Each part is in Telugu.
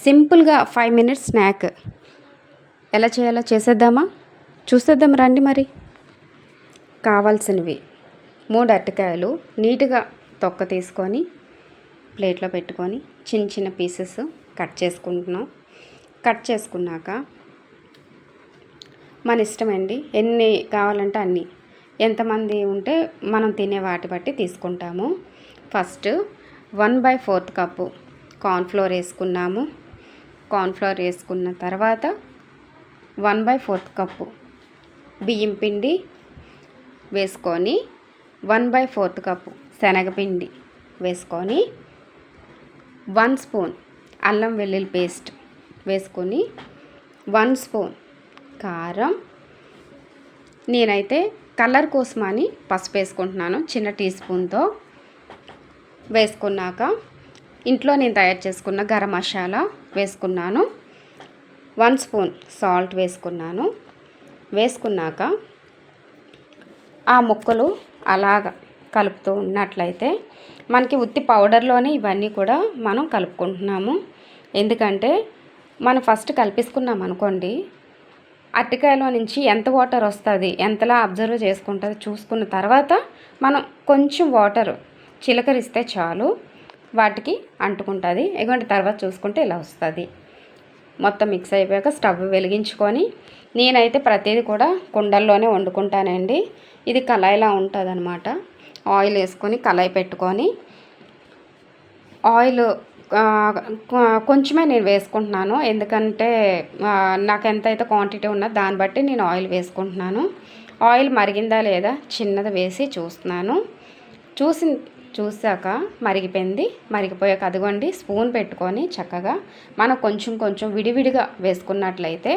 సింపుల్గా 5 మినిట్స్ స్నాక్ ఎలా చేయాలో చేసేద్దామా? చూసేద్దాం రండి. మరి కావాల్సినవి 3 అరటికాయలు నీట్గా తొక్క తీసుకొని ప్లేట్లో పెట్టుకొని చిన్న చిన్న పీసెస్ కట్ చేసుకుంటున్నాం. కట్ చేసుకున్నాక మన ఇష్టమండి, ఎన్ని కావాలంటే అన్ని, ఎంతమంది ఉంటే మనం తినే వాటి బట్టి తీసుకుంటాము. ఫస్ట్ 1/4 కప్పు కార్న్ఫ్లోర్ వేసుకున్నాము. కార్న్ఫ్లోర్ వేసుకున్న తర్వాత 1/4 కప్పు బియ్యం పిండి వేసుకొని 1/4 కప్పు శనగపిండి వేసుకొని 1 స్పూన్ అల్లం వెల్లుల్లి పేస్ట్ వేసుకొని 1 స్పూన్ కారం, నేనైతే కలర్ కోసమని పసుపు వేసుకుంటున్నాను చిన్న టీ స్పూన్తో. వేసుకున్నాక ఇంట్లో నేను తయారు చేసుకున్న గరం మసాలా వేసుకున్నాను. 1 స్పూన్ సాల్ట్ వేసుకున్నాను. వేసుకున్నాక ఆ ముక్కలు అలాగ కలుపుతూ ఉన్నట్లయితే మనకి ఉత్తి పౌడర్లోనే ఇవన్నీ కూడా మనం కలుపుకుంటున్నాము. ఎందుకంటే మనం ఫస్ట్ కలిపేసుకున్నాం అనుకోండి, అరటికాయలో నుంచి ఎంత వాటర్ వస్తుంది, ఎంతలా అబ్జర్వ్ చేసుకుంటుంది చూసుకున్న తర్వాత మనం కొంచెం వాటర్ చిలకరిస్తే చాలు, వాటికి అంటుకుంటుంది. ఇటువంటి తర్వాత చూసుకుంటే ఇలా వస్తుంది. మొత్తం మిక్స్ అయిపోయాక స్టవ్ వెలిగించుకొని, నేనైతే ప్రతిదీ కూడా కుండల్లోనే వండుకుంటానండి. ఇది కళాయిలా ఉంటుంది అనమాట. ఆయిల్ వేసుకొని కళాయి పెట్టుకొని, ఆయిల్ కొంచెమే నేను వేసుకుంటున్నాను. ఎందుకంటే నాకు ఎంతైతే క్వాంటిటీ ఉన్నదో దాన్ని బట్టి నేను ఆయిల్ వేసుకుంటున్నాను. ఆయిల్ మరిగిందా లేదా చిన్నది వేసి చూస్తున్నాను. చూసాక మరిగిపోయింది. మరిగిపోయాక అదిగోండి స్పూన్ పెట్టుకొని చక్కగా మనం కొంచెం కొంచెం విడివిడిగా వేసుకున్నట్లయితే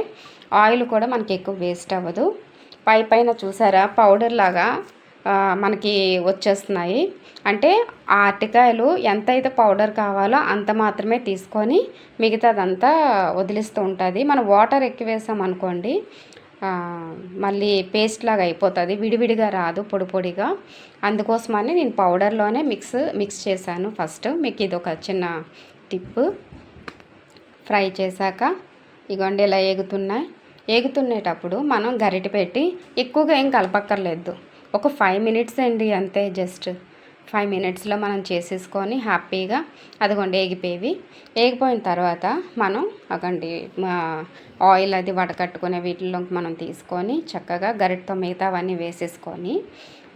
ఆయిల్ కూడా మనకి ఎక్కువ వేస్ట్ అవ్వదు. పైన చూసారా పౌడర్ లాగా మనకి వచ్చేస్తున్నాయి. అంటే ఆ అరటికాయలు ఎంతైతే పౌడర్ కావాలో అంత మాత్రమే తీసుకొని మిగతాదంతా వదిలిస్తూ ఉంటుంది. మనం వాటర్ ఎక్కువ వేసాం అనుకోండి, మళ్ళీ పేస్ట్ లాగా అయిపోతుంది, విడివిడిగా రాదు, పొడి పొడిగా. అందుకోసమని నేను పౌడర్లోనే మిక్స్ చేశాను ఫస్ట్. మీకు ఇది ఒక చిన్న టిప్. ఫ్రై చేశాక ఇగోండి ఇలా ఏగుతున్నేటప్పుడు మనం గరిటె పెట్టి ఎక్కువగా ఏం కలపక్కర్లేదు. ఒక 5 మినిట్స్ అండి అంతే. జస్ట్ 5 మినిట్స్లో మనం చేసేసుకొని హ్యాపీగా అదిగోండి ఏగిపోయిన తర్వాత మనం అగండి ఆయిల్ అది వడకట్టుకునే వీటిలోకి మనం తీసుకొని చక్కగా గరిటతో మిగతావన్నీ వేసేసుకొని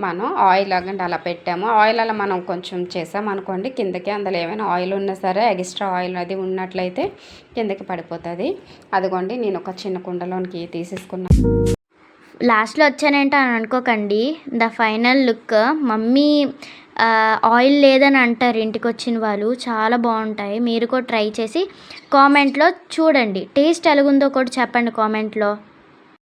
మనం ఆయిల్ అగండి అలా పెట్టాము. ఆయిల్ అలా మనం కొంచెం చేసామనుకోండి కిందకి, అందులో ఏమైనా ఆయిల్ ఉన్నా సరే ఎక్స్ట్రా ఆయిల్ అది ఉన్నట్లయితే కిందకి పడిపోతుంది. అదిగోండి నేను ఒక చిన్న కుండలోనికి తీసేసుకున్నాను. లాస్ట్లో వచ్చానంటే అని అనుకోకండి, the final look. Mummy oil లేదని అంటారు ఇంటికి వచ్చిన వాళ్ళు. చాలా బాగుంటాయి. మీరు కూడా ట్రై చేసి కామెంట్లో చూడండి, టేస్ట్ ఎలాగుందో కూడా చెప్పండి కామెంట్లో.